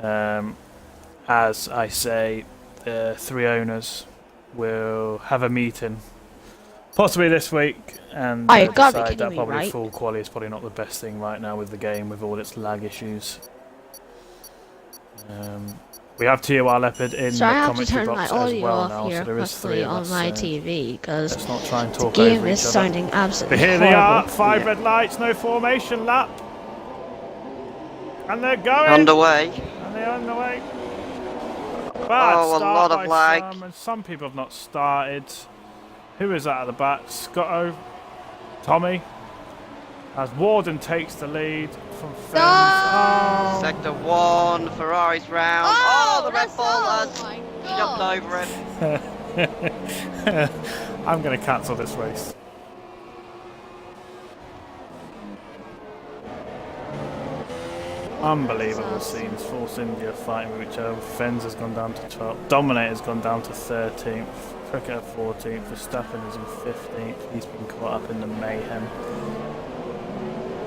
As I say, the 3 owners will have a meeting, possibly this week, and decide that probably full quali is probably not the best thing right now with the game, with all its lag issues. We have TOR Leopard in the commentary box as well now, so there is 3 of us. On my TV because let's not try and talk the game over is each other. sounding absolutely But here horrible. they are, 5 red lights, no formation lap. And they're going! Underway. And they're underway. Bad a lot of lag. And some people have not started. Who is that at the back? Scotto, Tommy. As Warden takes the lead from Fens. Oh. Sector 1, Ferrari's round. Oh, the Red Bull has jumped over it. I'm going to cancel this race. Unbelievable scenes. Force India fighting with each other. Fens has gone down to 12th. Dominator's gone down to 13th. Cricket at 14th. Verstappen is in 15th. He's been caught up in the mayhem.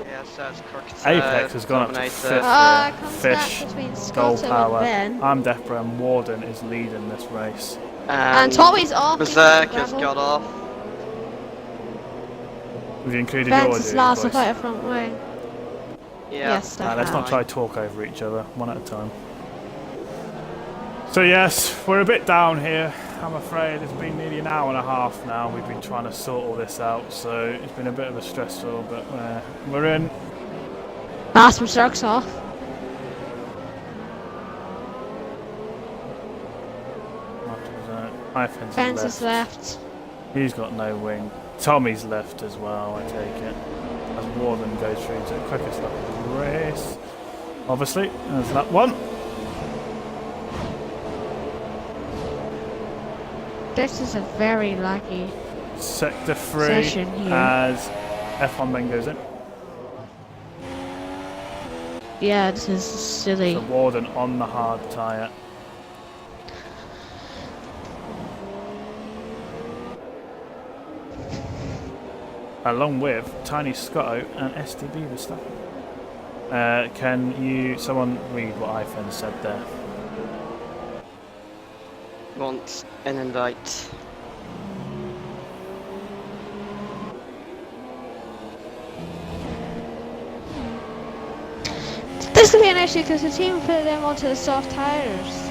Yeah, so it's Cricket. Apex has gone up to 5th. Fish, Gold Power. I'm Deathbro and Warden is leading this race. And Tommy's off. Berserk has got off. Have you included your audio? Fens last about front wing. Yeah. Yes, let's not try to talk over each other, one at a time. So yes, we're a bit down here, I'm afraid. It's been nearly an hour and a half now. We've been trying to sort all this out, so it's been a bit of a stressful, but we're in. Last Berserk's off. Fens is left. He's got no wing. Tommy's left as well, I take it. As Warden goes through to the quickest lap of the race. Obviously, there's lap 1. This is a very laggy Sector 3 session here. As F1 then goes in. Yeah, this is silly. So Warden on the hard tyre. Along with Tiny Scotto and STB Verstappen. Can someone read what iPhone said there? Want an invite. This could be an issue because the team put them onto the soft tires.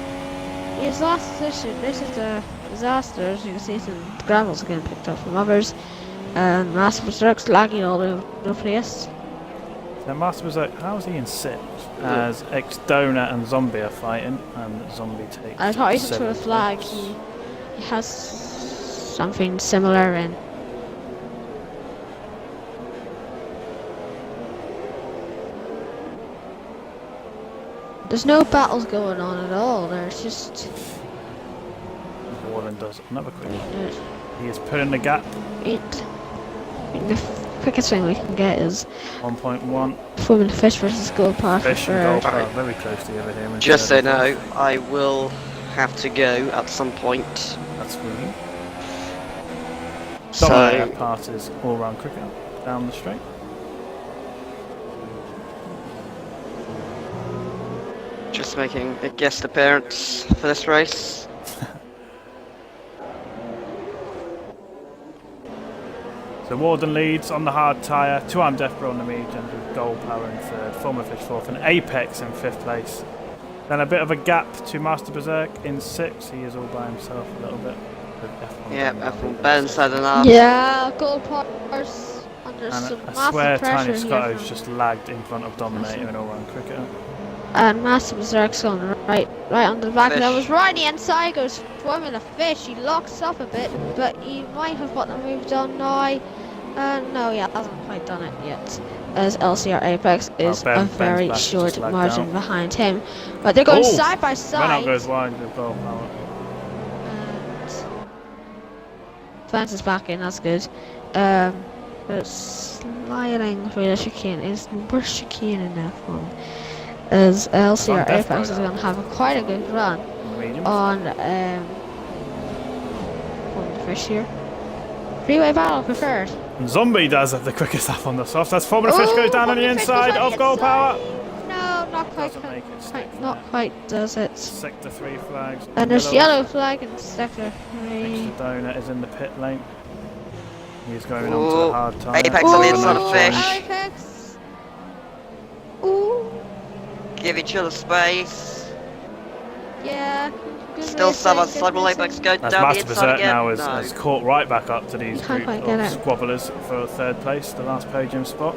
His last position, this is a disaster. As you can see, some gravels are getting picked up from others. Master Berserk's lagging all over the place. So Master Berserk, how is he in 6th? As X-Donut and Zombie are fighting, and Zombie takes. I thought he threw a flag. He has something similar in. There's no battles going on at all. There's just. Warden does another quick. He is putting the gap. The quickest thing we can get is 1.1. Foreman Fish versus Gold Power. Fish and Gold Power very close together here. Just so you know, I will have to go at some point. That's really. So that part is all round cricket down the straight. Just making a guest appearance for this race. So Warden leads on the hard tyre, 2-arm Deathbro on the medium with Gold Power in 3rd, Former Fish 4th and Apex in 5th place. Then a bit of a gap to Master Berserk in 6th, he is all by himself a little bit. Yeah, F1 Ben's had enough. Yeah, Gold Power's under some I massive swear pressure Tiny here. Scotto's just lagged in front of Dominator and all-round cricketer. And Master Berserk's on right under the back. Fish. That was right the inside goes Formula Fish. He locks up a bit, but he might have got the move done now. No, yeah, hasn't quite done it yet. As LCR Apex is a very short margin behind him. But they're going side by side. When out goes wide with Gold Power. And Fence is back in, that's good. But sliding through the chicane is the worst chicane in F1. As LCR Apex is going to have quite a good run on the Fish here. Freeway battle preferred. Zombie does have the quickest lap on the soft. As Formula Fish goes down on the inside of Gold Power. No, not Doesn't make it stick not there. quite does it. Sector 3 flags. And there's yellow flag in sector 3. Extra donut is in the pit lane. He's going on to the hard tyre. Apex on the inside of Ooh, fish. Apex. Ooh. Give each other space. Yeah. Good Still racing, some on good side. Will racing. Apex go As down the Master inside Berserk again? now No. has caught right back up to these Can't group quite get of it. squabblers for third place, the last podium spot.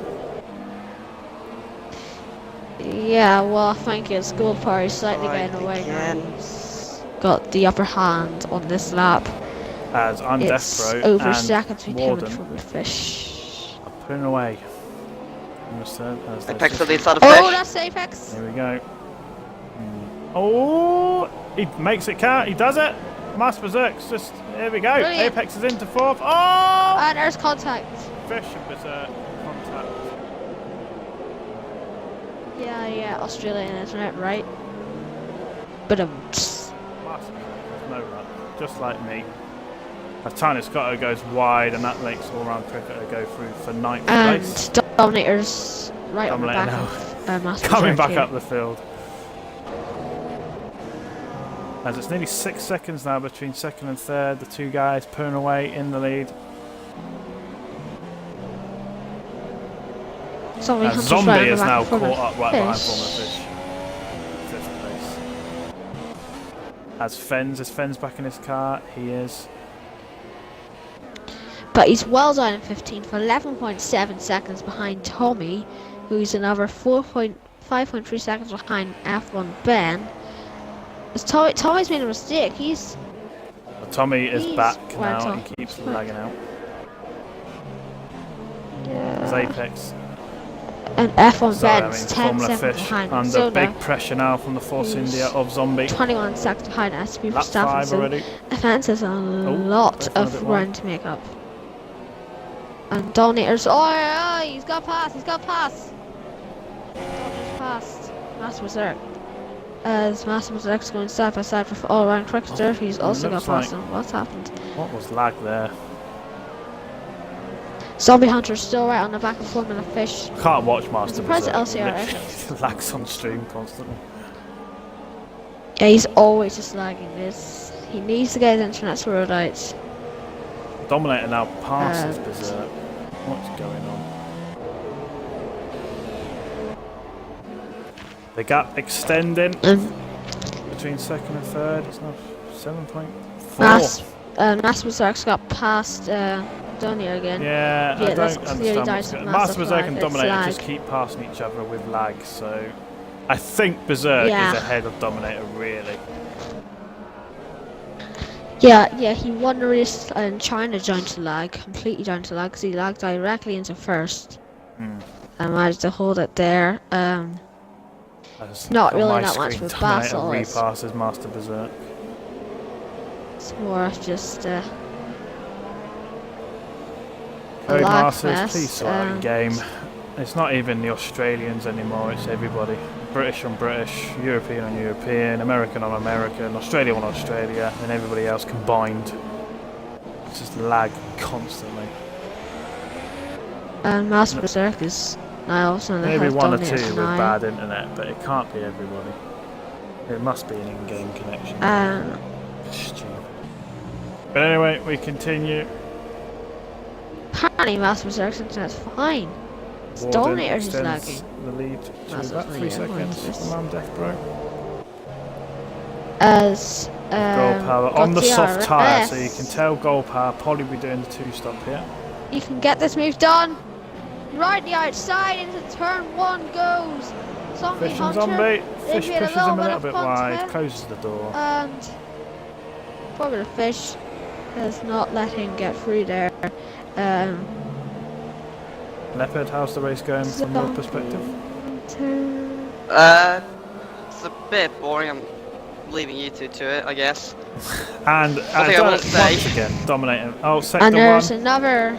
Yeah, well, I think his gold party slightly Right, getting away again. now. He's got the upper hand on this lap. As I'm It's Death Bro over and seconds between him Warden and from the fish. are pulling away. As they Apex just- on the inside of Oh, fish. that's Apex. There we go. Oh, he makes it count. He does it. Master Berserk's just, here we go. Brilliant. Apex is into fourth. Oh! And there's contact. Fish and Berserk contact. Yeah, Australian internet, right? But Master Berserk has no luck, just like me. As Tiny Scotto goes wide, and that makes all-round cricketer go through for ninth and place. Dominator's right on the Dominator back now. of Master Coming Berserk back here. up the field. As it's nearly 6 seconds now between second and third, the two guys pulling away in the lead. Somebody As hunts Zombie right on the is back now of Former caught up right behind Fish. Former Fish. Fifth place. As Fens, is Fens back in his car? He is. But he's well down in 15th, 11.7 seconds behind Tommy, who's another 5.3 seconds behind F1 Ben. As Tommy's made a mistake. He's Tommy is He's back went now off. and keeps lagging out. As Apex. and F1 Sorry, Ben's 10 Formula seconds Fish behind. under So big now pressure now from the Force He's India of Zombie. 21 seconds behind SP Lap Verstappen. 5 So already. Offense is a lot both on a of bit ground to make up. And Dominator's he's got past, Dominator's passed. Master Berserk. As Master Berserk's going side by side for all round cricketer, he's also got looks past like- him. What's happened? What was lag there? Zombie Hunter's still right on the back of Formula Fish. I can't watch Master surprised Berserk. the LCR Literally lags on stream constantly. Yeah, he's always just lagging this. He needs to get his internet sorted out. Dominator now passes Berserk. What's going on? The gap extending between second and third. It's now 7.4. Master Berserk's got past Donia again. Yeah, I that's don't clearly understand down what's to going on. Master Master Berserk Flag, and it's Dominator lag. just keep passing each other with lag, so I think Berserk Yeah. is ahead of Dominator, really. Yeah, he won the race in China down to lag, completely down to lag, because he lagged directly into first. And managed to hold it there. As Not on really my that much screen, with Dominator Basil, it's- repasses Master Berserk. It's more of just a Code lag Masters, mess. please sort out your game. It's not even the Australians anymore, it's everybody. British on British, European on European, American on American, Australia on Australia, and everybody else combined. It's just lag constantly. And Master Berserk is now also Maybe one or two Dominator with now. bad internet, but it can't be everybody. It must be an in-game connection. Stupid. But anyway, we continue. Apparently Master Berserk's internet's fine. Warden Dominator's is extends lagging. the lead to Massive about 3 lead, seconds everyone's from I'm Death Bro. As Goal power on the soft TOR tyre, so you can tell goal power probably be doing the 2-stop here. You can get this move done. Right the outside into turn 1 goes. Zombie Fish and Hunter. Zombie. They Fish made pushes him a little bit wide, contact. closes the door. And Formula Fish does not let him get through there. Leopard, how's the race going from your perspective? It's a bit boring. I'm leaving you two to it, I guess. And I want to say- once again, dominating. Oh, sector And there's 1. another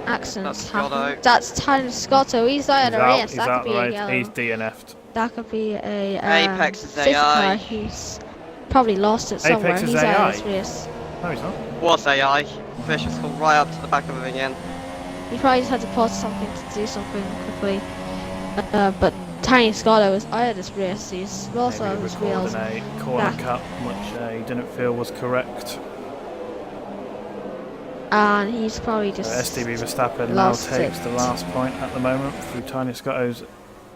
accident That's happened. Scotto. That's Tyler Scotto. He's out of the race. He's That out could the be a race. yellow. He's DNF'd. That could be a Apex is safety AI. car. He's probably lost it somewhere. Apex is He's out AI? of this race. No, he's not. Was AI. Fish was called right up to the back of him again. He probably just had to pause something to do something quickly. But Tiny Scotto was out of this race. He's also Maybe on his recording wheels. a corner back. cut, which he didn't feel was correct. And he's probably So just STB Verstappen now lost takes it. the last point at the moment through Tiny Scotto's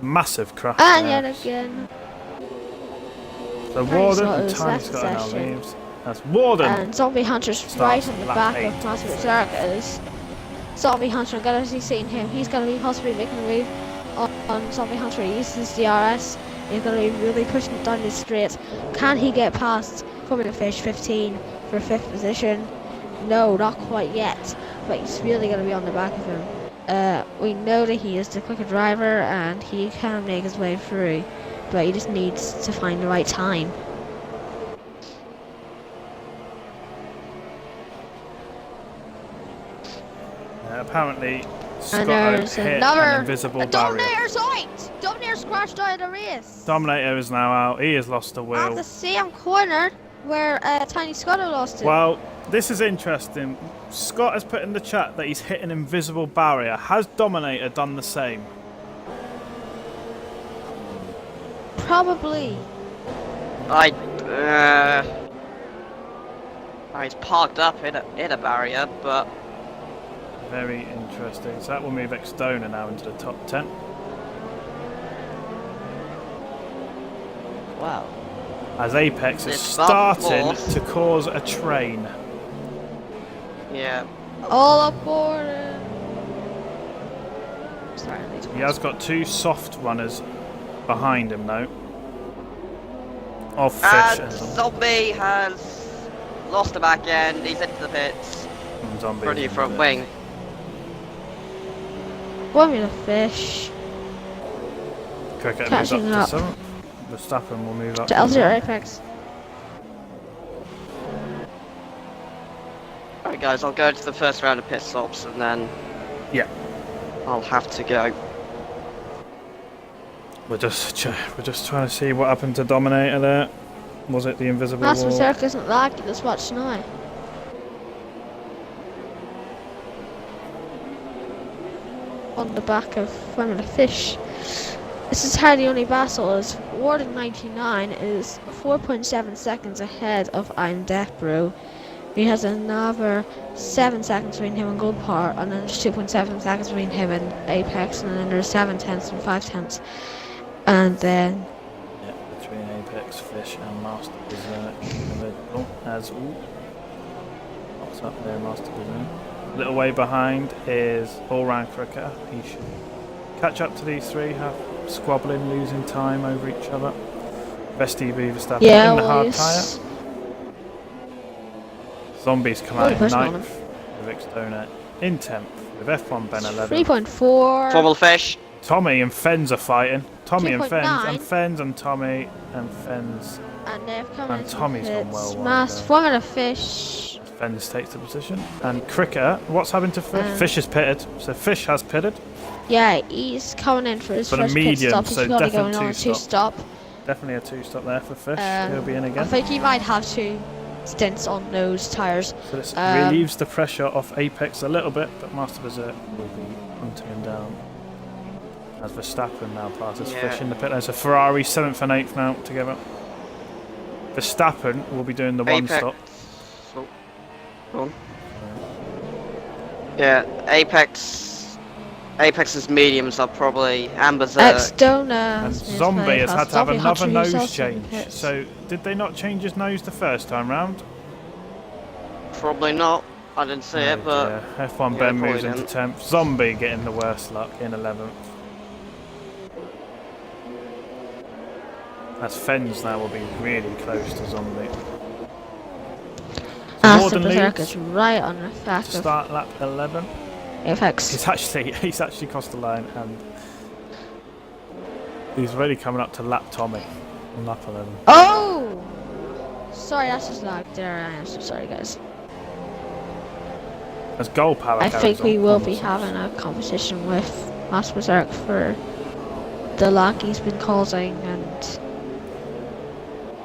massive crash. And there. yet again. So Tiny Warden and Scotto's Tiny left Scotto now session. leaves. That's Warden. And Zombie Hunter's Starts right on the lap back 8. of Master Berserkers. Zombie Hunter, I'm gonna be seeing him. He's gonna be possibly making a move on Zombie Hunter. He uses DRS. He's gonna be really pushing it down the straight. Can he get past Formula Fish 15 for 5th position? No, not quite yet. But he's really gonna be on the back of him. We know that he is the quicker driver and he can make his way through, but he just needs to find the right time. Apparently, And Scotto there's hit another an invisible barrier. Dominator's out! Dominator's crashed out of the race. Dominator is now out. He has lost the At wheel. the same corner where Tiny Scotto lost it. Well, this is interesting. Scott has put in the chat that he's hit an invisible barrier. Has Dominator done the same? Probably. He's parked up in a barrier, but Very interesting. So that will move Exdona now into the top 10. wow. As Apex is It's not starting fourth. to cause a train. Yeah. All aboard. Sorry, He has got 2 soft runners behind him now. Of Fish And and Zombie has lost the back end. He's into the pits. Zombie. Ready for a wing. Formula Fish. Cricket moves up Catching to up. 7th. Verstappen will move up To L0 Apex. Alright guys, I'll go to the first round of pit stops and then Yeah. I'll have to go. We're just trying to see what happened to Dominator there. Was it the invisible Master wall? Berserk isn't laggy, let's watch now. On the back of Formula Fish. This is how the only battle is. Warden 99 is 4.7 seconds ahead of I'm Death Bro. He has another 7 seconds between him and Gold Power, and then there's 2.7 seconds between him and Apex, and then there's 7 tenths and 5 tenths. And then Yeah, between Apex, Fish and Master Berserk. Oh, what's up there, Master Berserk? A little way behind is all-round Cricketer. He should catch up to these 3, have squabbling, losing time over each other. STB Verstappen in the hard tyre. Zombies come out in pushing on 9th, with Exdona in 10th, with F1 Ben 11th. 3.4. Formula Fish. Tommy and Fens are fighting. Tommy and 2.9. Fens and Tommy and Fens. And they've come And into Tommy's the gone pits. well wide Mass there. Formula Fish. Fens takes the position. And Cricketer, what's happened to Fish? Um, Fish is pitted. So Fish has pitted. Yeah, he's coming in for his But a first medium, pit stop. He's so probably definite going on a 2-stop. 2-stop. Definitely a 2-stop there for Fish. He'll be in I again. think he might have 2 stints on those tyres. So this um, relieves the pressure off Apex a little bit, but Master Berserk will be hunting him down. As Verstappen now passes Yeah. Fish in the pit lane. So Ferrari 7th and 8th now together. Verstappen will be doing the Apex. 1-stop. Oh, go on. Yeah, Apex's mediums are probably and Berserk. Exdona. And has made his Zombie way has had past to have Zombie another Hunter, who's nose also in the change. pits. So did they not change his nose the first time round? Probably not. I didn't see it, but yeah. F1 yeah, Ben probably moves into didn't. 10th. Zombie getting the worst luck in 11th. As Fens now will be really close to Zombie. Master Warden Berserk leads is right on the back to of start lap 11. Apex. He's actually crossed the line and he's really coming up to lap Tommy on lap 11. Oh! Sorry, that's just lag. There I am. So sorry, guys. As goal power I carries think we on will on be the having a competition with Master Berserk for the lag he's been causing, and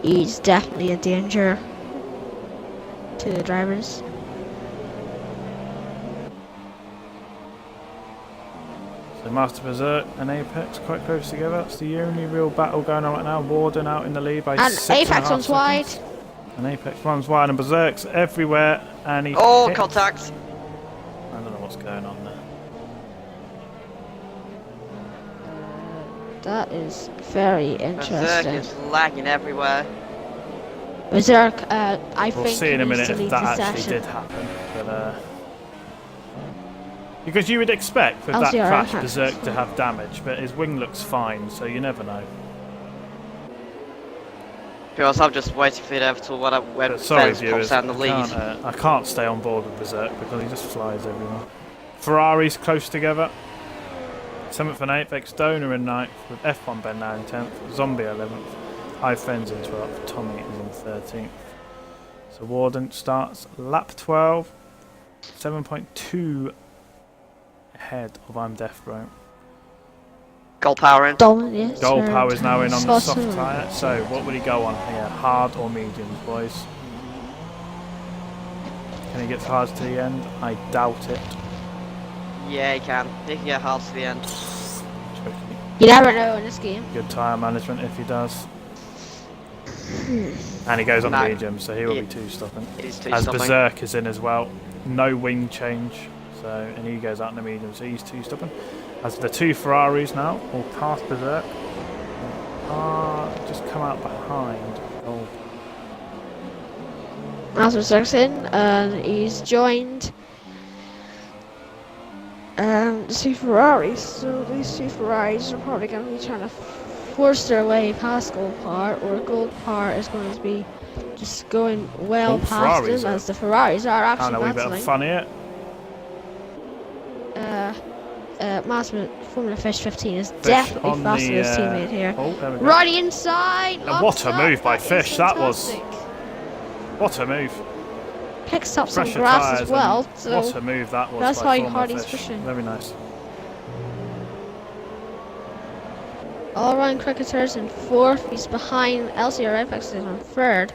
he's definitely a danger to the drivers. So So Master Berserk and Apex quite close together. That's the only real battle going on right now. Warden out in the lead by And 6.5 Apex runs wide. seconds. And Apex runs wide and Berserk's everywhere. And he Oh, hits. contact! I don't know what's going on there. That is very Berserk interesting. is lagging everywhere. Berserk, I We'll think see in a he needs minute to if lead that the actually session. did happen. But because you would expect with that LCR crash has Berserk to fine. have damage, but his wing looks fine, so you never know. Because I'm just waiting for it over till when But sorry Fez viewers, pops out in the lead. I can't stay on board with Berserk because he just flies everywhere. Ferrari's close together. 7th and 8th, Exdona in 9th, with F1 Ben now in 10th, Zombie 11th, High Fens in 12th, Tommy is in 13th. So Warden starts lap 12, 7.2 ahead of I'm Death Bro. Gold power in. Dominant. Gold Power is now in on the soft Awesome. tyre, so what would he go on here? Hard or mediums, boys? Can he get hard to the end? I doubt it. Yeah, he can. He can get hard to the end. Tricky. You never know in this game. Good tyre management if he does. And he goes on No. medium, so he will Yeah. be 2-stopping. He's too As stopping. Berserk is in as well. No wing change, so and he goes out in the medium, so he's 2-stopping. As the two Ferraris now, all past Berserk. Just come out behind. Oh, Master Berserk's in, and he's joined the two Ferraris. So these two Ferraris are probably going to be trying to force their way past Gold Power, or Gold Power is going to be just going well Oh, past Ferraris him, are- as the Ferraris are having actually a wee bit of battling. fun here. Master Formula Fish 15 is Fish definitely on faster the, than his teammate here. Oh, there we go. Right inside! And what locks a up, move by that is Fish, that was. fantastic. What a move. Picks up some Pressure grass tyres as well, and so what a move that was that's by how Former Hardy's Fish. pushing. Very nice. all-round cricketers in 4th. He's behind LCR Apex is on 3rd.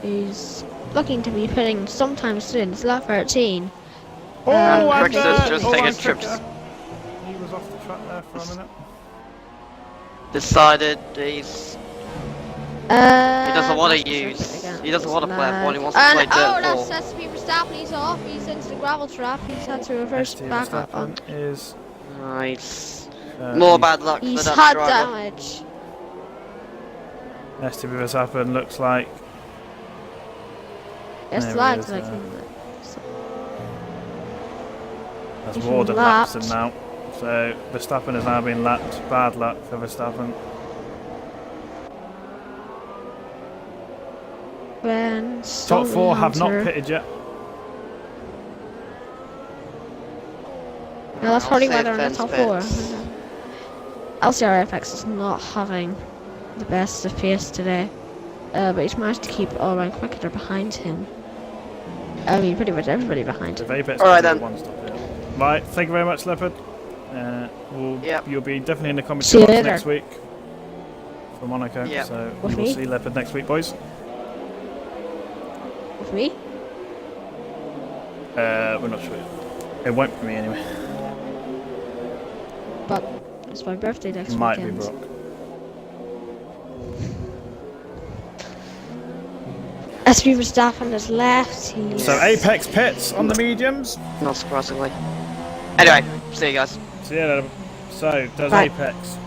He's looking to be pitting sometime soon. It's lap 13. Oh, And and Cricketers just oh, taking and trips. Cricketer. He was off the track there for a minute. Decided he's... He He doesn't want to use... He doesn't want to play F1, he wants to play And oh, Dirt that 4. sets me Verstappen. He's off. He's into the gravel trap. He's had to reverse ST back up on. Verstappen is Nice. More bad luck for He's that had driver. damage. ST Verstappen looks like It's There he lagged is, like as He's Warden lapped. laps him now. So Verstappen has now been lapped. Bad luck for Verstappen. when Top 4 have not Hunter- pitted yet. No, that's I'll probably say why they're in the fence top bits. 4. LCR FX is not having the best of pace today, but he's managed to keep all-round cricketer behind him. I mean, pretty much everybody behind him. If Apex All right, can do then. one stop here. Right, thank you very much, Leopard. Yep. You'll be definitely in the See you commentary box later. next week for Monaco. Yep. So With we'll me? see Leopard next week, boys. With me? We're not sure. It won't be me anyway. But it's my birthday next Might weekend. be Brock. SP Verstappen has left. He's So Apex pits on the mediums. Not surprisingly. Anyway, see you guys. So yeah, so does Right. Apex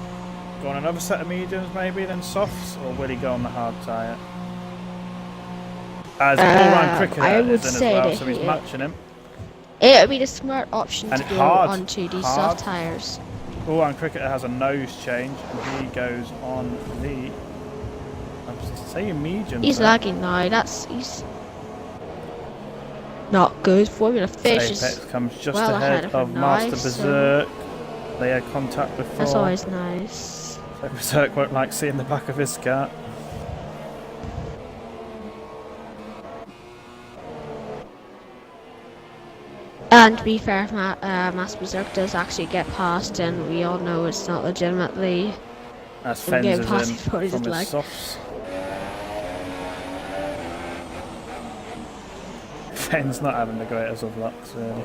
go on another set of mediums maybe then softs, or will he go on the hard tyre? As all-round cricketer I would is in as say well, that so he's he- matching him. It would be the smart option And to go hard, onto these hard. soft tyres. All-round cricketer has a nose change, and he goes on the. I'm saying medium. He's there. lagging now. He's not good. Formula Fish Apex is comes just well ahead ahead of him now, Master so Berserk. They had contact before. that's always nice. So Berserk won't like seeing the back of his car. And to be fair, Master Berserk does actually get past, and we all know it's not legitimately. As We'll Fens get is past in before he's from his lag. softs. Fens not having the greatest of lucks really.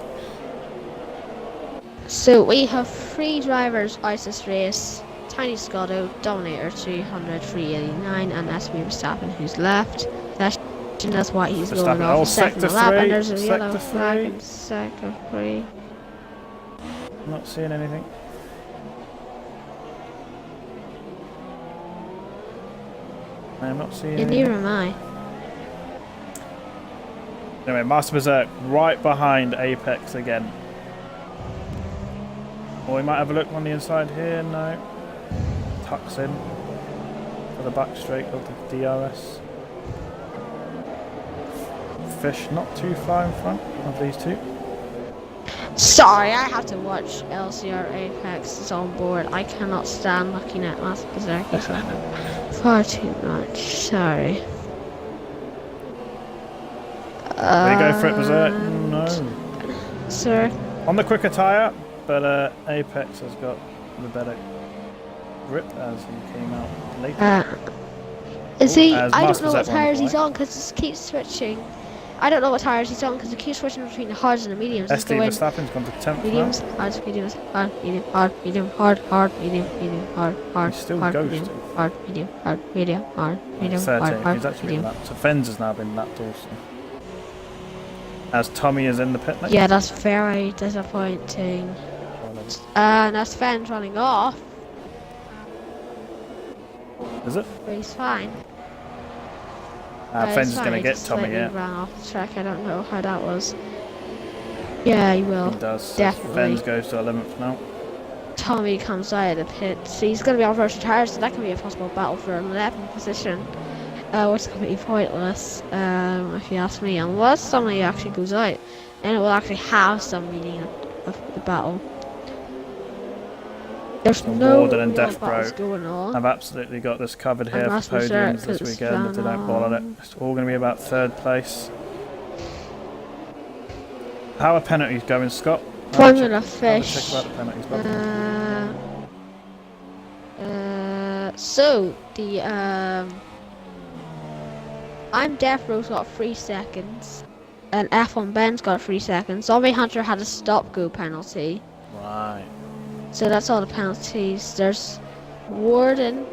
So we have 3 drivers out this race. Tiny Scotto, Dominator 300, 389, and that's me Verstappen who's left. That's why he's going off the second lap, and there's a yellow flag in sector 3. I'm not seeing anything. I'm not seeing anything. Neither am I. Anyway, Master Berserk right behind Apex again. Or we might have a look on the inside here. No. Tucks in for the back straight of the DRS. Fish not too far in front of these two. Sorry, I have to watch LCR Apex. It's on board. I cannot stand looking at Master Berserk. Far too much. Sorry. There you go for it, Berserk. No. Sir. On the quicker tyre, but Apex has got the better grip as he came out later. Is he? As I don't Master know what Berserk tyres he's on because it keeps switching. I don't know what tyres he's on because it keeps switching between the hards and the mediums. SD Verstappen's gone to 10th mediums, now. hard, mediums, hard, medium, hard, medium, hard, hard, medium, medium, hard, hard, He's still hard, ghosting. medium, hard, medium, hard, medium, hard, medium, 13. hard, He's actually medium. lapped. So Fens has now been lapped also. As Tommy is in the pit lane. Yeah, that's very disappointing. And that's Fens running off. Is it? But he's fine. Fens is going to get Just Tommy, slightly yeah. ran off the track. I don't know how that was. Yeah, he will. He does. Definitely. Fens goes to 11th now. Tommy comes out of the pit. So he's going to be on virtual tires, so that can be a possible battle for 11th position. Which is completely pointless, if you ask me. Unless somebody actually goes out, and it will actually have some meaning of the battle. There's So no Warden and real Death battles Bro going on. I've absolutely got this covered here for Master podiums Berserk this is weekend. If they don't ball on it, it's all going to be about 3rd place. How are penalties going, Scott? Formula Check Fish. about the penalties, Bob. So the I'm Death Row's got 3 seconds, and F1 Ben's got 3 seconds. Zombie Hunter had a stop-go penalty. Right. So that's all the penalties. There's Warden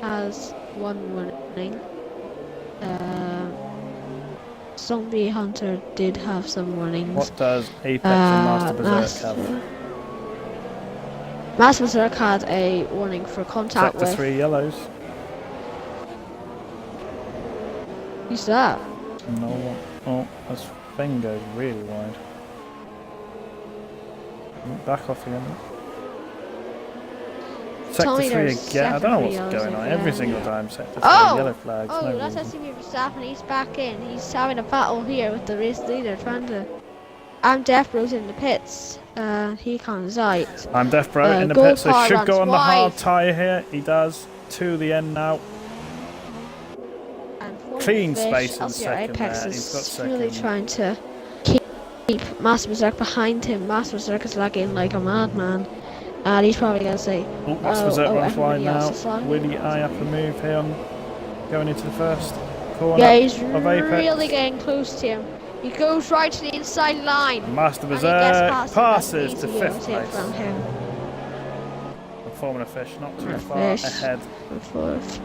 has 1 warning. Zombie Hunter did have some warnings. What does Apex and Master Berserk have? Master Berserk had a warning for contact Sector with. 3 yellows. Who's that? No one. Oh, this thing goes really wide. Back off again. Sector 3 again. I don't know what's going on. Every single time Sector 3 yellow flags. Oh, no that's reason. SCB Verstappen. He's back in. He's having a battle here with the race leader, trying to. I'm Death Bros in the pits. He comes out. I'm Death Bro in the Gold pit, so Car should go runs on the hard wide. tyre here. He does. To the end now. And Clean Fish, space in LCR second Apex there. He's got is really second. trying to keep Master Berserk behind him. Master Berserk is lagging like a madman. And he's probably going to say, Oh, Master Berserk runs wide everybody now. else is lagging. Willie I up a move here on going into the first corner Yeah, he's of Apex. really getting close to him. He goes right to the inside line. Master And he gets Berserk past him. passes That's to easy, 5th take place. from him. And Formula Fish not too Formula far Fish. ahead. And 4th.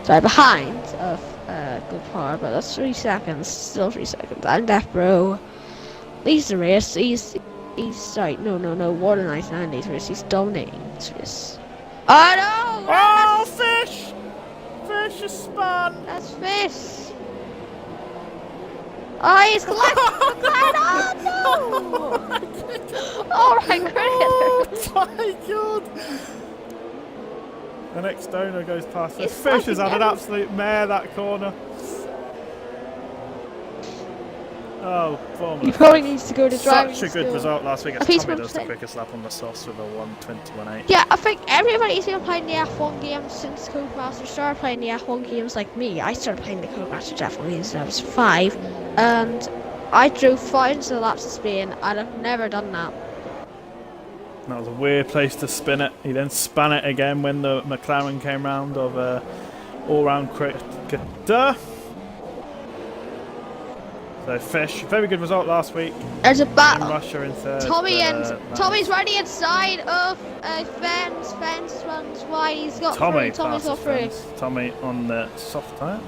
Sorry, behind of Good Power, but that's 3 seconds. Still 3 seconds. I'm Death Bro. Leads the race. He's sorry, no. Warden 99 leads the race. He's dominating this race. Oh no! Oh, Fish! Fish is spun! That's Fish. Oh, he's collecting the card. Oh no! Alright, cricket. Oh my god! The next donor goes past us. It's Fish has fucking had an every- absolute mare that corner. Oh, Formula He probably needs to go to driving Such a good school. result last week. If he's Tommy gonna does the play- quickest lap on the sauce with a 1:21.8. Yeah, I think everybody's been playing the F1 games since Codemasters started playing the F1 games like me. I started playing the Codemasters F1 games when I was 5, and I drove thousands of laps in Spain. I'd have never done that. That was a weird place to spin it. He then span it again when the McLaren came round of all-round cricketer. So Fish, very good result last week. There's a In battle. Russia in third. Tommy but, Tommy's right inside of Fence. Fence runs wide. He's got Tommy through. Tommy's got passes through. Fence. Tommy on the soft tyre.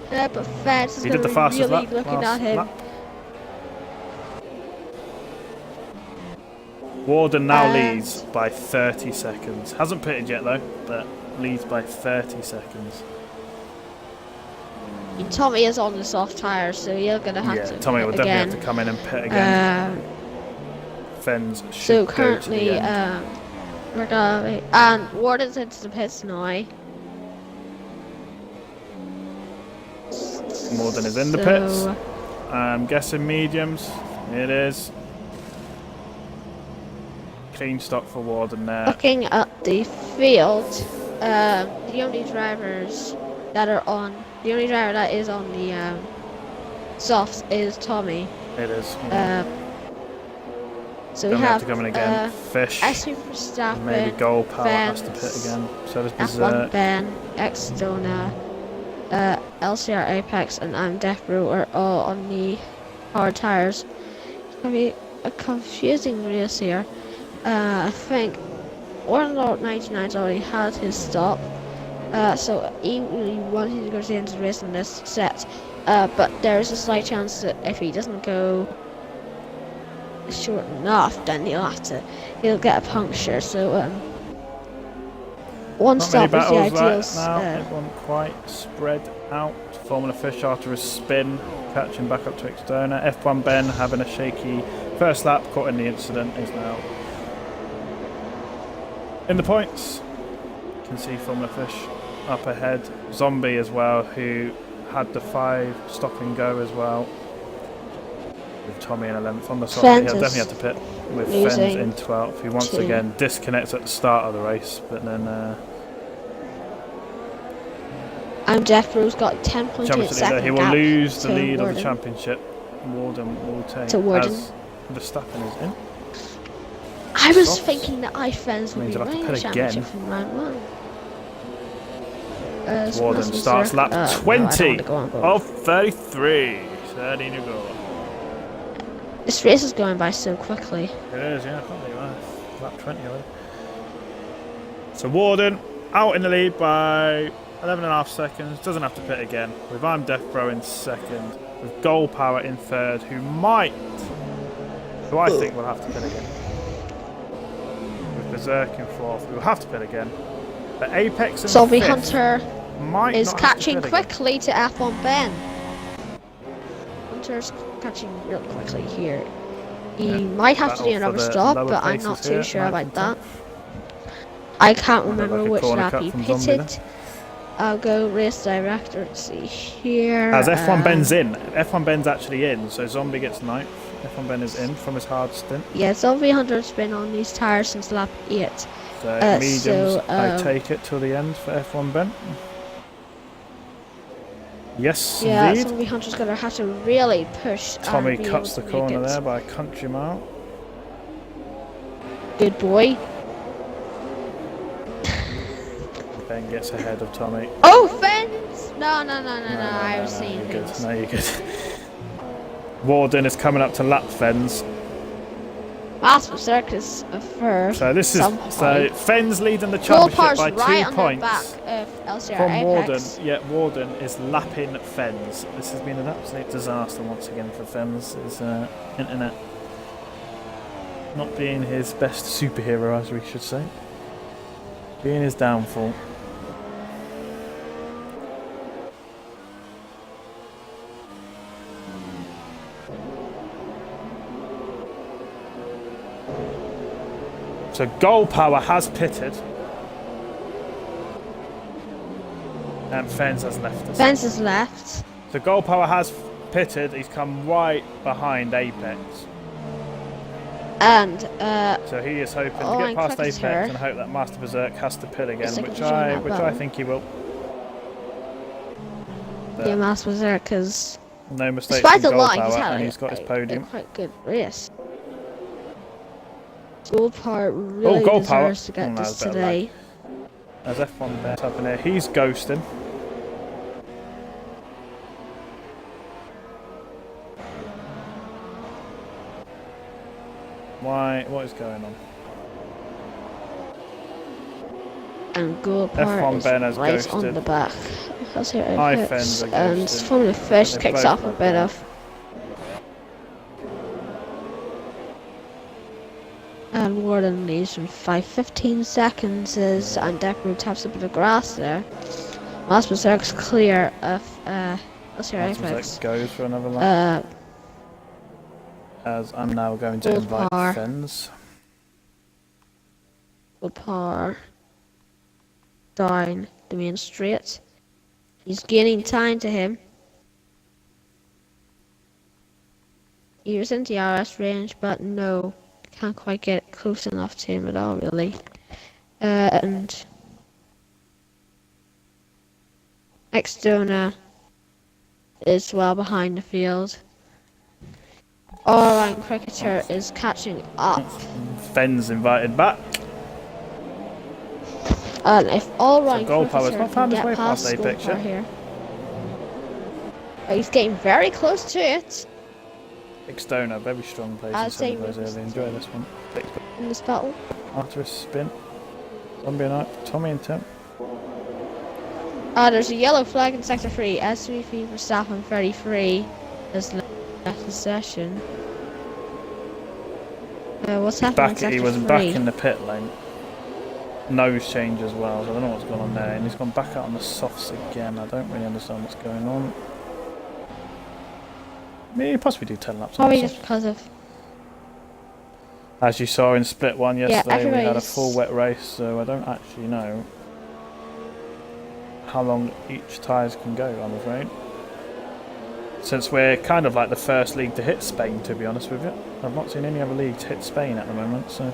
Yeah, but Fence is He going did to the be fastest really lap looking last at him. lap. Warden now And- leads by 30 seconds. Hasn't pitted yet though, but leads by 30 seconds. Tommy is on the soft tyre, so you're going to have Yeah, to Tommy will pit definitely again. have to come in and pit again. Fens should So go to currently, the end. we're gonna and Warden's into the pits now. Warden is in the pits. I'm guessing mediums. It is. Clean stop for Warden there. Looking at the field, the only drivers that are on, the only driver that is on the softs is Tommy. It is. So we Gonna have have to come in again. Fish. S2 Verstappen, Maybe Goal Power has to pit Fence, again. So does F1 Berserk. Ben, Xdona, LCR Apex, and I'm Death Brew are all on the hard tires. It's gonna be a confusing race here. I think Warlord 99's already had his stop, so he really wanted to go to the end of the race in this set. But there is a slight chance that if he doesn't go short enough, then he'll get a puncture. So one Not many stop is the battles ideal. right now. Everyone quite spread out. Formula Fish after a spin, catching back up to Xdona. F1 Ben having a shaky first lap, caught in the incident, is now in the points. You can see Formula Fish up ahead. Zombie as well, who had the 5 stop and go as well. With Tommy in 11th on the side. He'll definitely have to pit with Fens in 12th. He once again disconnects at the start of the race, but then Jeff Brew's got 10.8 seconds. he will lose the to lead of Warden. the championship. Warden will take To Warden. as Verstappen is in. I was Softs. thinking that iFens would Means be I'll have to winning the pit again. championship from round 1. Warden starts lap 20 of of 33. 30 to go. This race is going by so quickly. It is, yeah, I can't believe that. Lap 20 already. So Warden out in the lead by 11.5 seconds. Doesn't have to pit again. With I'm Death Bro in second. With Goal Power in third, who I think will have to pit again. With Berserk in fourth, who will have to pit again. But Apex in Zombie fifth Hunter might is not have to catching pit again. quickly to F1 Ben. Hunter's catching real quickly here. He might have to do Battle another for the stop, lower but I'm places not too here, sure ninth about and that. 10th. I can't Look remember like a which corner lap cut he from Zombie pitted. I'll go race director to see here. As F1 Ben's in. F1 Ben's actually in, so Zombie gets 9th. F1 Ben is in from his hard stint. Yeah, Zombie Hunter's been on these tyres since lap 8. So mediums, I take it till the end for F1 Ben. Yes, Yeah, indeed. Zombie Hunter's gonna have to really push. Tommy and be cuts the able to make corner it. there by a country mile. Good boy. Ben gets ahead of Tommy. Oh, Fence! No, I was seeing you're good. things. No, you're good. Warden is coming up to lap Fens. Master Circus for So this is some Fens leading the Goal championship Par's by right 2 on points. the back of LCR From Apex. Warden, yet Warden is lapping Fens. This has been an absolute disaster once again for Fens. His internet not being his best superhero, as we should say. Being his downfall. So Goal Power has pitted. And Fens has left us. Fence is left. So Goal Power has pitted. He's come right behind Apex. And, So he is hoping Oh, to and get past quick as Apex her. and hope that Master Berserk has to pit again, It's like which pushing I that button. think he will. But yeah, Master Berserk, because no mistakes despite from the Goal line, Power, he's had and he's got his podium. a quite good race. Gold Part really Goal Power. deserves to get No, this better today. As F1 bet up in here, he's ghosting. Why? What is going on? And Gold F1 Power is Ben has right ghosted. on the back. That's here it High hits. Fens are And ghosted. Formula Fish They kicks both off a look bit bad. of. And Warden leaves from 5:15 seconds as Andekru taps a bit of grass there. Last Berserk's clear of LCR Apex. Goes for another lap. As I'm now going to Gold invite Power. Fens. Gold Power down the main straight. He's gaining time to him. He was in DRS range, but no, can't quite get close enough to him at all, really. And Exdona is well behind the field. All-round Cricketer is catching up. Fens invited back. And if all-round Gold Power's Cricketer not can found his get way past past Gold Apex Power yet. here. He's getting very close to it Exdona, very strong place I'd in say Celebrate early. Enjoy this one. in this battle. After a spin. Zombie and Tommy and Tim. There's a yellow flag in Sector 3. S3 for Staffan 33 has left the session. What's happening in Sector He was 3? back in the pit lane. Nose change as well, so I don't know what's going on there. And he's gone back out on the softs again. I don't really understand what's going on. Maybe possibly do 10 laps on Probably the just softs. because of... As you saw in Split 1 yesterday, we had a everybody's- full wet race, so I don't actually know how long each tyres can go, I'm afraid. Since we're kind of like the first league to hit Spain, to be honest with you. I've not seen any other leagues hit Spain at the moment, so...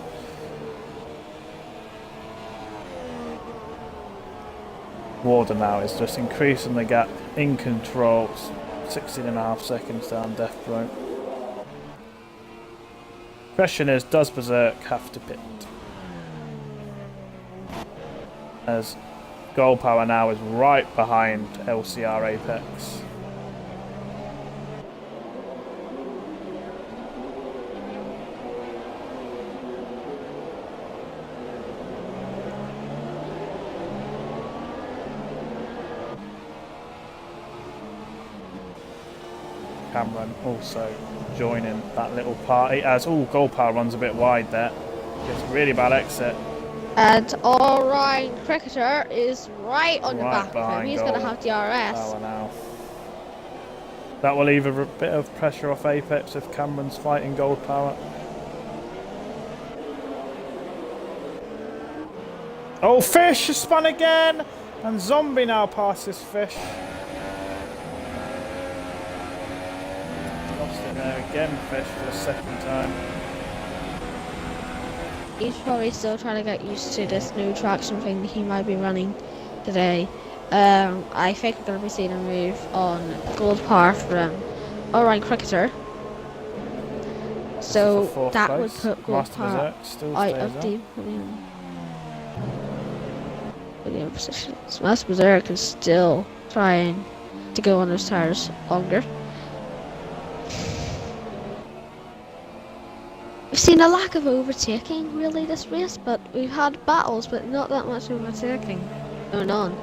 Warden now is just increasing the gap, in control, 16.5 seconds down Death Row. Question is, does Berserk have to pit? As Gold Power now is right behind LCR Apex. Cameron also joining that little party as Gold Power runs a bit wide there. It's a really bad exit. And all-round Cricketer is right on the Right back of him. behind He's going to Gold have DRS. Power now. That will leave a bit of pressure off Apex if Cameron's fighting Gold Power. Oh, Fish has spun again! And Zombie now passes Fish. Lost it there again, Fish, for the second time. He's probably still trying to get used to this new traction thing he might be running today. I think we're going to be seeing a move on Gold Power from all-round Cricketer. So For that fourth would place. put Gold Master Power Berserk still out stays of up. the podium position. So Master Berserk is still trying to go on those tires longer. We've seen a lack of overtaking really this race, but we've had battles, but not that much overtaking going on.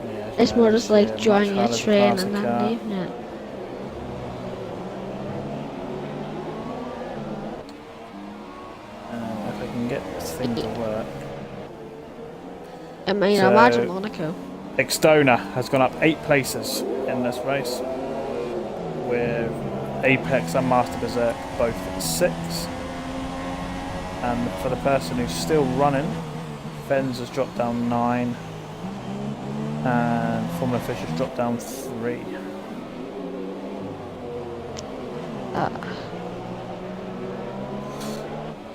Yeah, It's more just like much joining a harder to train pass a and then car. leaving it. If I can get this thing to work. I mean, So- imagine Monaco. Exdona has gone up 8 places in this race, with Apex and Master Berserk both at 6. And for the person who's still running, Fens has dropped down 9, and Formula Fish has dropped down 3.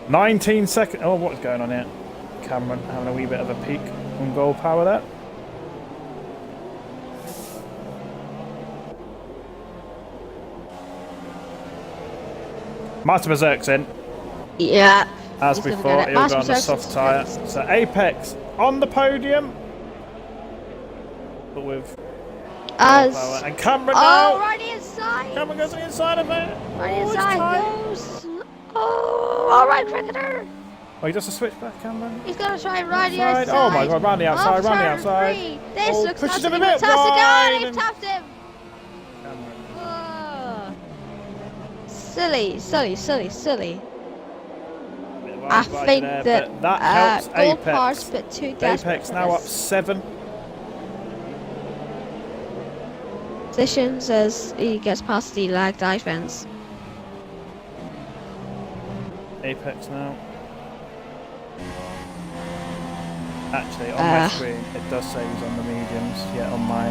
19 seconds. Oh, what's going on here? Cameron having a wee bit of a peek on Gold Power there. Master Berserk's in. Yeah. As He's gonna before, get it. he'll Master go on the Berserk's soft tyre. in. So Apex on the podium. But with Gold As Power. And Cameron oh, now. right inside. Cameron goes on the inside of it. Right Oh, it's inside tight. goes. Oh, all right, cricketer. Oh, he does a switchback, Cameron. He's gonna try and ride the Outside. outside. Oh my God, round the outside, round the Turn outside. 3. This Oh, looks pushes him a absolutely bit fantastic. wide Oh, they've and- tapped him. Cameron. Silly. Bit I wide think there, that but that helps Gold TOR Apex. Split 2 desperate Apex for now up this. 7. Positions as he gets past the lag defense. Apex now. Actually, on my screen, it does say he's on the mediums. Yeah, on my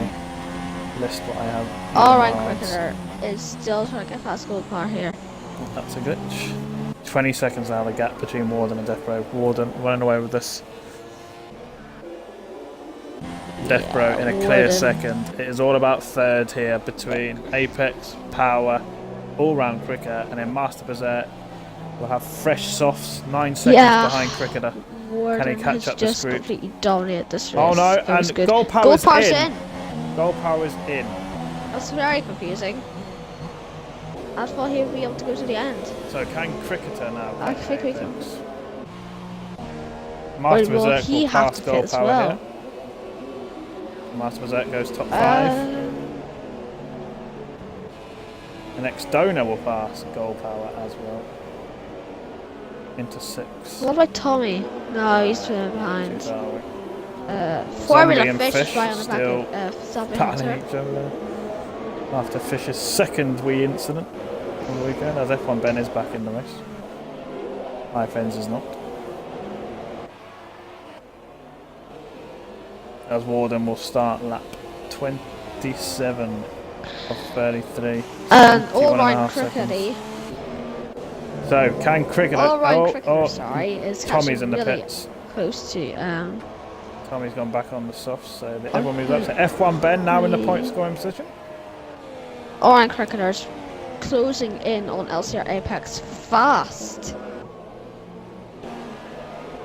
list, what I have. Alright, cricketer is still trying to get past Gold TOR here. That's a glitch. 20 seconds now, the gap between Warden and Death Bro. Warden running away with this. Death Bro in a clear Warden. second. It is all about third here between Apex, Power, all-round Cricket, and then Master Berserk. We'll have fresh softs, 9 seconds behind Cricketer. Warden Can he catch has up the just screw? completely dominated this race. Oh no, That was and good. Gold Power's Power's in. Gold Power's in. That's very confusing. I thought he would be able to go to the end. So can Cricketer now? I think we can. Master Will Berserk he will have pass to Gold pit as Power well? here. Master Berserk goes top 5. The next donor will pass Gold Power as well. Into 6. What about Tommy? No, he's behind. Too far away. Formula and Fish is right on the still back of Zombie battling Hunter. each other there. After Fish's second wee incident on the weekend, as F1 Ben is back in the race. Fens is not. As Warden will start lap 27 of 33. And 21 all and a right, half seconds. Crickety. So, can Cricketer... All right, oh, Cricketer, oh, sorry, is Tommy's in the really pits. close to Tommy's gone back on the softs, so everyone moves up. So F1 Ben now in the point scoring position. Orange Cricketers closing in on LCR Apex fast.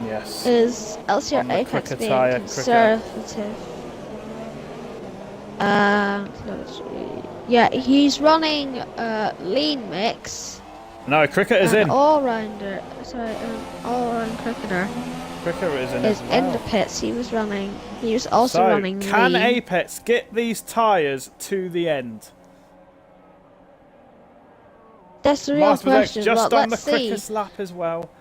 Yes. Is On LCR the Apex quicker being tyre, conservative? Let's see. Yeah, he's running lean mix. No, Cricket is in. All-rounder, sorry, all-round cricketer Cricket is in is as well. in the pits. He was also So, running can lean. Apex get these tyres to the end? That's the real Master Berserk's question. just Well, on the let's see. quickest lap as well.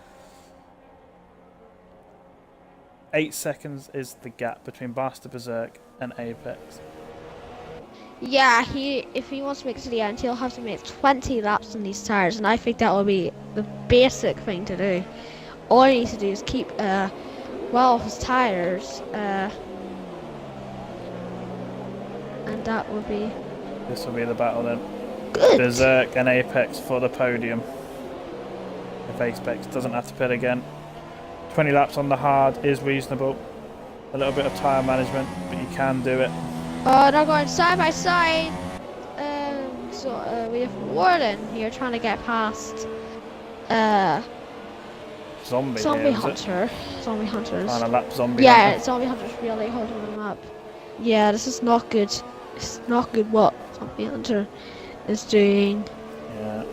8 seconds is the gap between Master Berserk and Apex. Yeah, if he wants to make it to the end, he'll have to make 20 laps on these tires, and I think that will be the basic thing to do. All he needs to do is keep well off his tires, and that will be This will be the battle then. good. Berserk and Apex for the podium. If Apex doesn't have to pit again. 20 laps on the hard is reasonable. A little bit of tyre management, but you can do it. Oh, they're going side by side. So we have Warden here trying to get past Zombie Zombie here, is it? Hunter. Zombie Hunters. Trying to lap Zombie Yeah, Hunter. Zombie Hunter's really holding them up. Yeah, this is not good. It's not good what Zombie Hunter is doing. Yeah,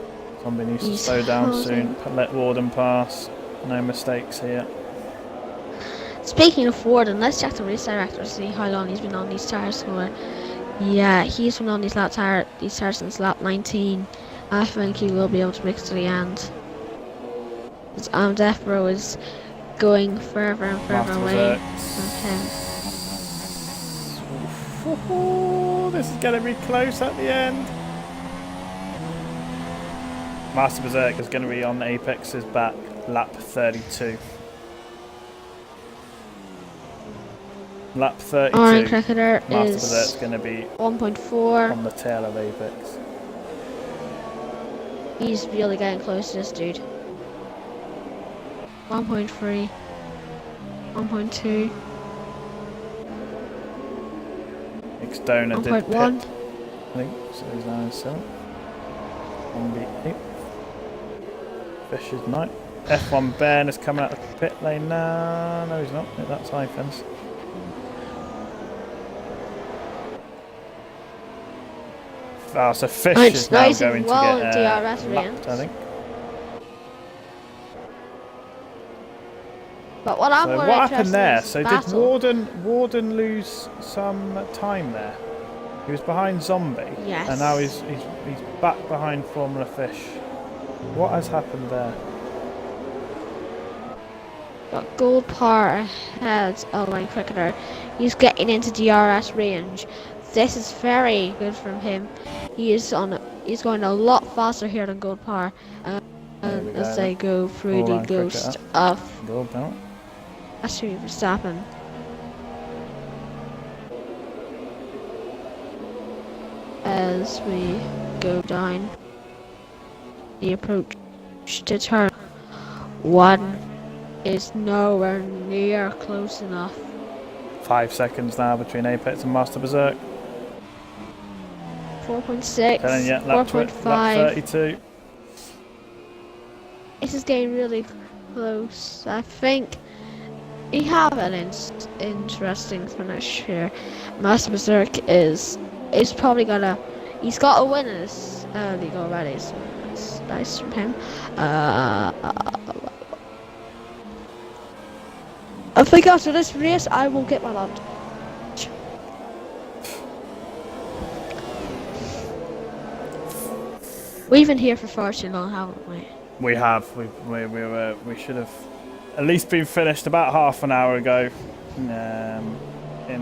Zombie needs to He's slow down holding. soon. Let Warden pass. No mistakes here. Speaking of Warden, let's check the race director to see how long he's been on these tires for. Yeah, he's been on these tires since lap 19. I think he will be able to make it to the end. Death Row is going further and further Master away Berserk. from him. Ooh, this is going to be close at the end. Master Berserk is going to be on Apex's back, lap 32. Lap 32. Orange Cricketer Master is Berserk's going to be 1.4. on the tail of Apex. He's really getting close to this dude. 1.3. 1.2. Exdona did 1.1. pit, I think, so he's now in 7th. 1v8. Fish is 9th. F1 Ben is coming out of the pit lane now. No, he's not. That's Hyphens. So Fish is now Nice going and to well get into our rest lapped, round. I think. But what I'm So more what interested happened there? in is So battle. did Warden lose some time there? He was behind Zombie. Yes. And now he's back behind Formula Fish. What has happened there? Got Gold Par ahead of Line Cricketer. He's getting into DRS range. This is very good from him. He's going a lot faster here than Gold Par. As they go through the ghost of Gold belt. Ashley Verstappen. As we go down the approach to turn 1 is nowhere near close enough. 5 seconds now between Apex and Master Berserk. 4.6, Lap 4.5. 32. This is getting really close. I think we have an interesting finish here. Master Berserk is probably gonna. He's got a win in this league already, so that's nice from him. I think after this race, I will get my lunch. We've been here for far too long, haven't we? We have. We should have at least been finished about half an hour ago. In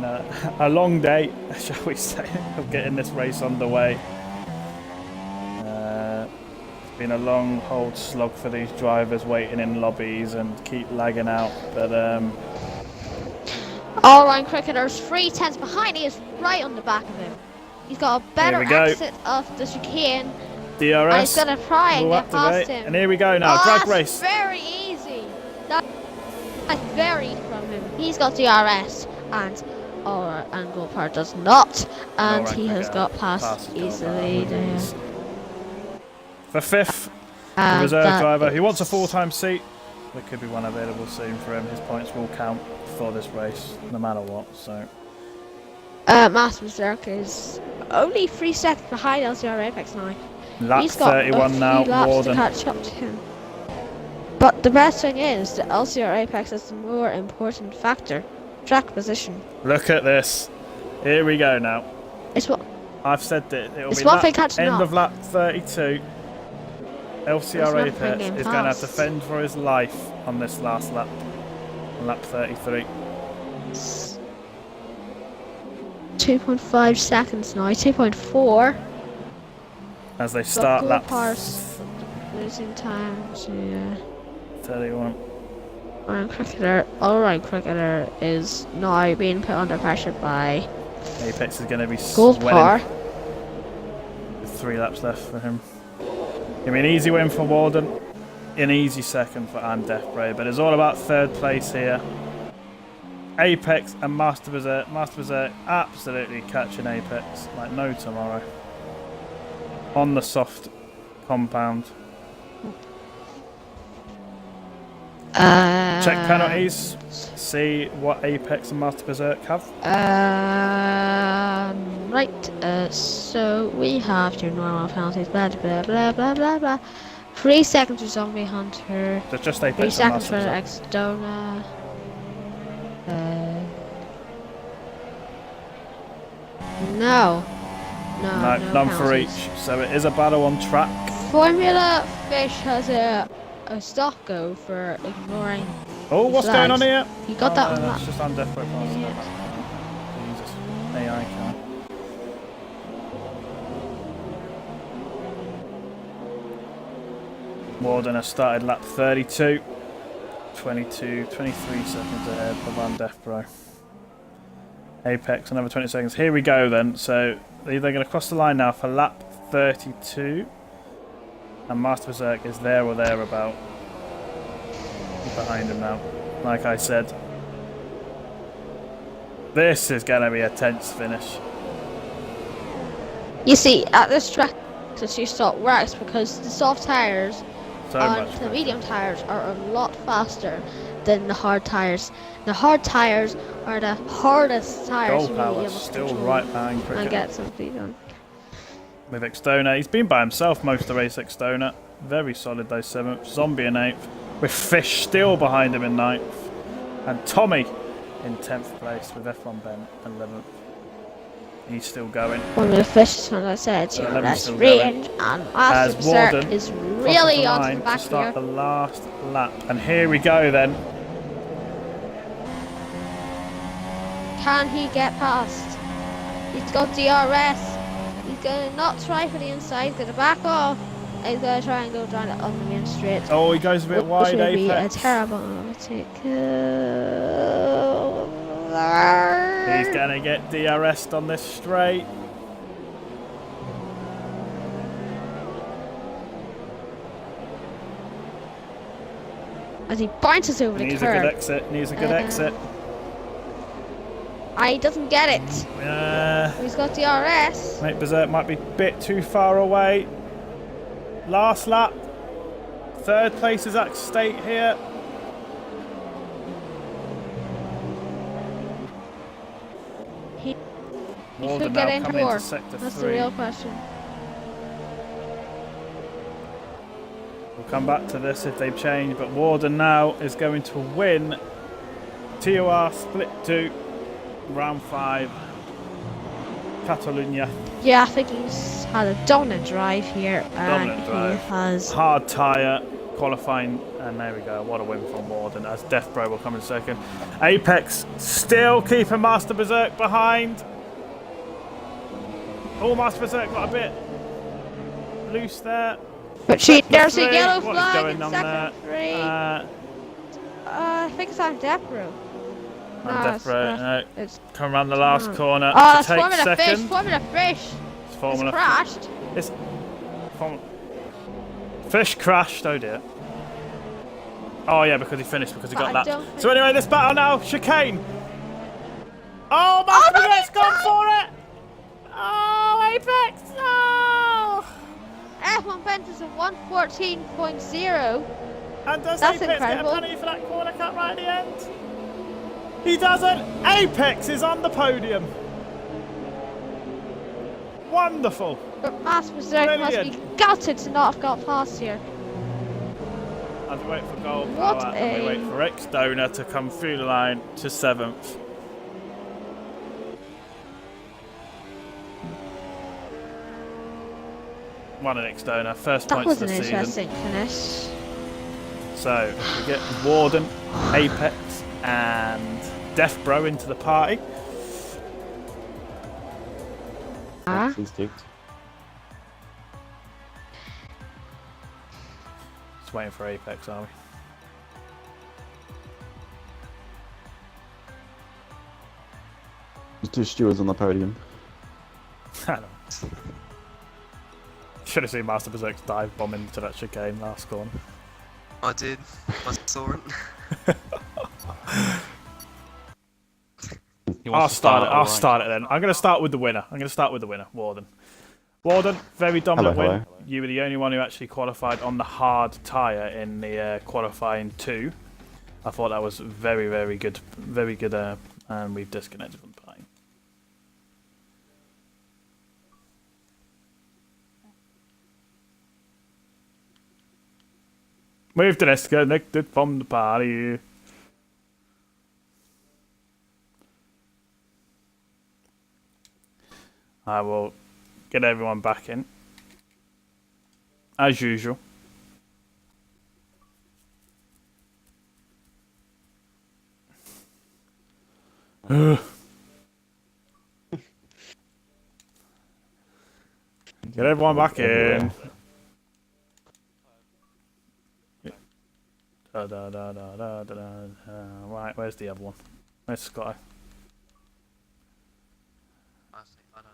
a long day, shall we say, of getting this race underway. It's been a long, old slog for these drivers waiting in lobbies and keep lagging out. But All Line Cricketer's 3 tenths behind. He is right on the back of him. He's got a better exit of the chicane. DRS. And he's gonna try and get past him. And here we go now, drag race. Very easy. That's very easy from him. He's got DRS and Gold Par does not, and he has got past easily there. For 5th, the reserve driver. He wants a full-time seat. There could be one available soon for him. His points will count for this race, no matter what. So. Master Berserk is only 3 seconds behind LCR Apex now. Lap He's got 31 now, laps Warden. to catch up to him. But the best thing is that LCR Apex is the more important factor. Track position. Look at this. Here we go now. It's what I've said that it'll it's be one thing catching end up. of lap 32. LCR It's Apex nothing is going to have to fast. fend for his life on this last lap. Lap 33. 2.5 seconds now. 2.4. As they start lap losing time to 31. All Right Cricketer is now being put under pressure by Apex is going to be Gold Par. with 3 laps left for him. Give me an easy win for Warden. An easy second for Death Brave, but it's all about 3rd place here. Apex and Master Berserk. Master Berserk absolutely catching Apex like no tomorrow. On the soft compound. Check penalties. See what Apex and Master Berserk have. Right. So we have your normal penalties. Blah blah blah blah blah blah. 3 seconds for Zombie Hunter. So just 3 Apex and seconds Master for Berserk. Exdona. No, none for penalties. each. So it is a battle on track. Formula Fish has a stop go for ignoring. Oh, what's going on here? You got that on That's that. just on Death Brave. Jesus. AI car. Warden has started lap 32. 23 seconds ahead of Death Pro. Apex, another 20 seconds. Here we go then. So they're going to cross the line now for lap 32. And Master Berserk is there or thereabout. Behind him now. Like I said. This is going to be a tense finish. You see, at this track, the 2-stop works because the soft tires So and much the better. medium tires are a lot faster than the hard tires. The hard tires are the hardest tires Gold to really Power able to still control right behind and Cricket. get something done. With Exdona. He's been by himself most of the race, Exdona. Very solid though, 7th. Zombie in 8th. With Fish still behind him in 9th. And Tommy in 10th place with F1 Ben 11th. He's still going. One of the fish, as I said, So that's 11's range, and Master Berserk Warden is really on on the back to start here. the last lap. And here we go then. Can he get past? He's got DRS. He's gonna not try for the inside, he's gonna back off. He's gonna try and go down it on the main straight. Oh, he goes a bit wide, Which would be a Apex. terrible overtake. He's gonna get DRS'd on this straight. As he bounces over the Needs a good curb. exit. Needs a good exit. He doesn't get it. He's got DRS. Mate, Berserk might be a bit too far away. Last lap. 3rd place is at stake here. He Warden could get now into coming more. into sector That's the 3. real question. We'll come back to this if they've changed, but Warden now is going to win TOR Split 2, round 5, Catalunya. Yeah, I think he's had a dominant drive here, and Dominant drive. he has. Hard tyre, qualifying, and there we go. What a win from Warden as Death Bro will come in second. Apex still keeping Master Berserk behind. Oh, Master Berserk got a bit loose there. But there's a yellow What is flag going in on second there? 3. I think it's on Death Row. Death Bro, It's come around the last corner oh, to it's take Formula second. Fish. Formula Fish. It's Formula It's crashed. It's Fish crashed, oh dear. Oh yeah, because he finished, because he But got I that. don't So anyway, this battle now, chicane. Oh, Master Berserk's gone for it! Oh, Apex! Oh! F1 Ventus of 114.0. And does That's Apex incredible. get a penny for that corner cut right at the end? He doesn't! Apex is on the podium! Wonderful! But Master Berserk must be Brilliant. gutted to not have got past here. As we wait for goal What power, and we a- wait for X Donor to come through the line to 7th. One an X Donor, first That points was of an the season. interesting finish. So we get Warden, Apex, and Death Bro into the party. Instinct. Just waiting for Apex, are we? There's 2 stewards on the podium. I know. Should have seen Master Berserk's dive bomb into that chicane last corner. I did. I saw it. I'll start it then. I'm going to start with the winner. Warden. Warden, very dominant Hello, win. hello. You were the only one who actually qualified on the hard tyre in the qualifying 2. I thought that was very, very good. Very good, and we've disconnected from the party. We've disconnected from the party. I will get everyone back in. As usual. Get everyone back in. Right, where's the other one? Where's Scotty? I see, I don't.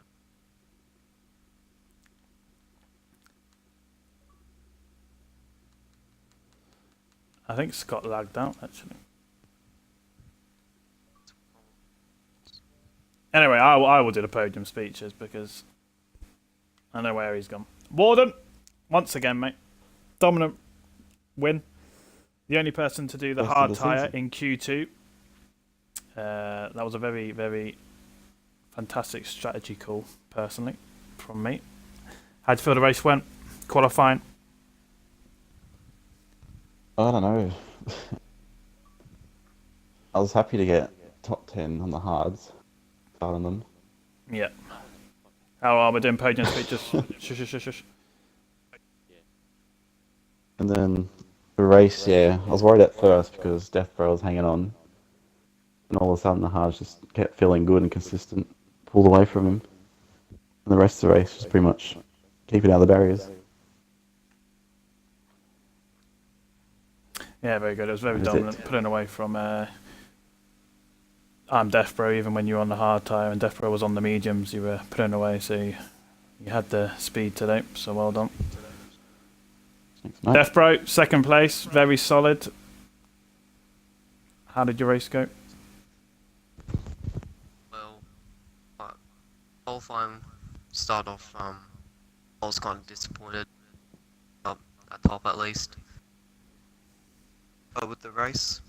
I think Scott lagged out actually. Anyway, I will do the podium speeches because I know where he's gone. Warden, once again, mate, dominant win. The only person to do the Best of hard the tyre season. in Q2. That was a very, very fantastic strategy call, personally, from me. How'd you feel the race went? Qualifying? I don't know. I was happy to get top 10 on the hards, starting them. Yeah. How are we doing podium speed? Just shush. And then the race, yeah, I was worried at first because Death Bro was hanging on. And all of a sudden the hards just kept feeling good and consistent, pulled away from him. And the rest of the race was pretty much keeping out of the barriers. Yeah, very good. It was very dominant, pulling away from Death Bro. Even when you were on the hard tyre and Death Bro was on the mediums, you were pulling away, so you had the speed today, so well done. Thanks, mate. Death Bro, second place, very solid. How did your race go? Well, qualifying start off, I was kind of disappointed, at top at least. But with the race,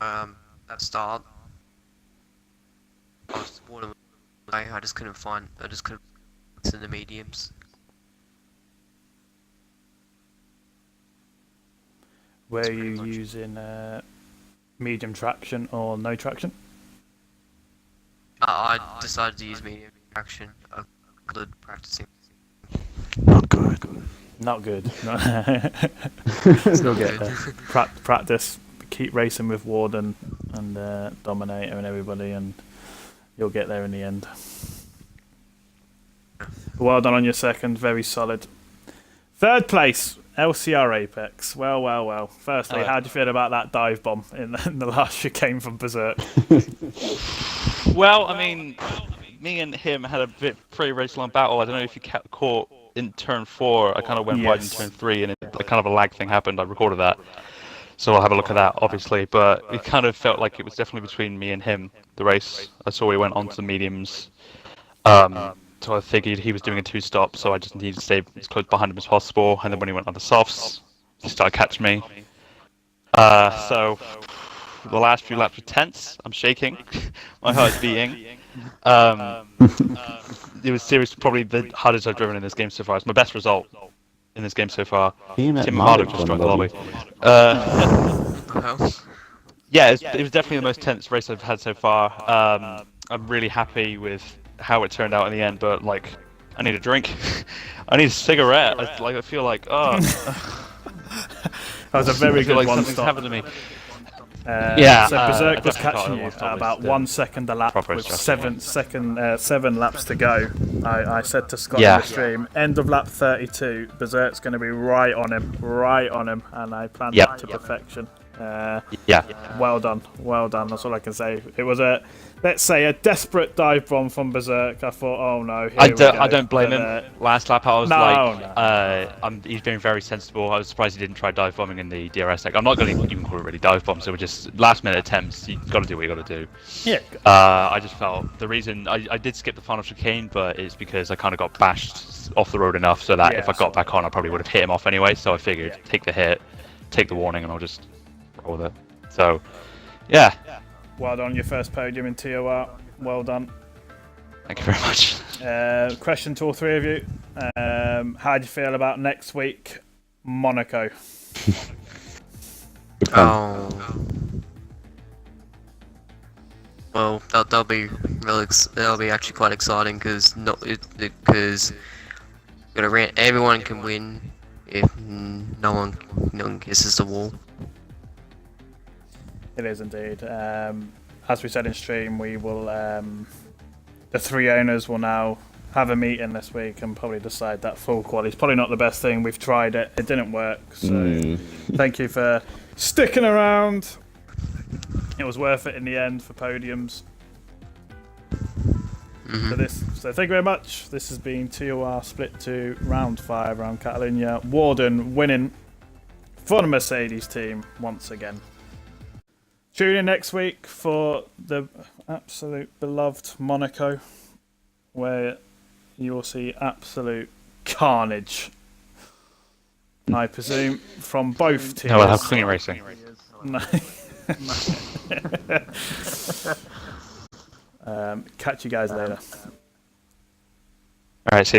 at start, I was disappointed. I just couldn't find in the mediums. Were you using medium traction or no traction? I decided to use medium traction. I started practicing. Not good. Not good. Still get there. Practice. Keep racing with Warden and Dominator and everybody, and you'll get there in the end. Well done on your second. Very solid. Third place, LCR Apex. Well. Firstly, how do you feel about that dive bomb in the last chicane from Berserk? Well, I mean, me and him had a pretty race long battle. I don't know if you caught in turn 4. I kind of went wide in turn 3, and kind of a lag thing happened. I recorded that, so I'll have a look at that, obviously. But it kind of felt like it was definitely between me and him, the race. I saw he went on to the mediums. So I figured he was doing a 2-stop, so I just needed to stay as close behind him as possible. And then when he went on the softs, he started catching me. So the last few laps were tense. I'm shaking. My heart's beating. It was seriously probably the hardest I've driven in this game so far. It's my best result in this game so far. Team and Marduk just joined the lobby. Yeah, it was definitely the most tense race I've had so far. I'm really happy with how it turned out in the end, but like, I need a drink. I need a cigarette. I feel like, That was a very good one something's stop. happened to me. So Berserk was catching you at about 1 second a lap with 7 laps to go. I said to Scott in the stream, end of lap 32, Berserk's going to be right on him, and I planned that to perfection. Well done. That's all I can say. It was let's say a desperate dive bomb from Berserk. I thought, oh no. I don't blame him. Last lap, I was he's been very sensible. I was surprised he didn't try dive bombing in the DRS. I'm not going to even call it really dive bomb. So we're just last minute attempts. You've got to do what you got to do. Yeah. I just felt the reason I did skip the final chicane, but it's because I kind of got bashed off the road enough so that if I got back on, I probably would have hit him off anyway. So I figured take the hit, take the warning, and I'll just roll with it. So, yeah. Well done on your first podium in TOR. Well done. Thank you very much. Question to all three of you. How do you feel about next week, Monaco? Well, that'll be that'll be actually quite exciting because everyone can win if no one kisses the wall. It is indeed. As we said in stream, we will. The three owners will now have a meeting this week and probably decide that full quality is probably not the best thing. We've tried it; it didn't work. So, thank you for sticking around. It was worth it in the end for podiums. So thank you very much. This has been TOR Split 2 Round 5 around Catalunya. Warden winning for the Mercedes team once again. Tune in next week for the absolute beloved Monaco, where you will see absolute carnage, I presume, from both teams. No, we'll have clean racing. No. Catch you guys later. Alright, see you.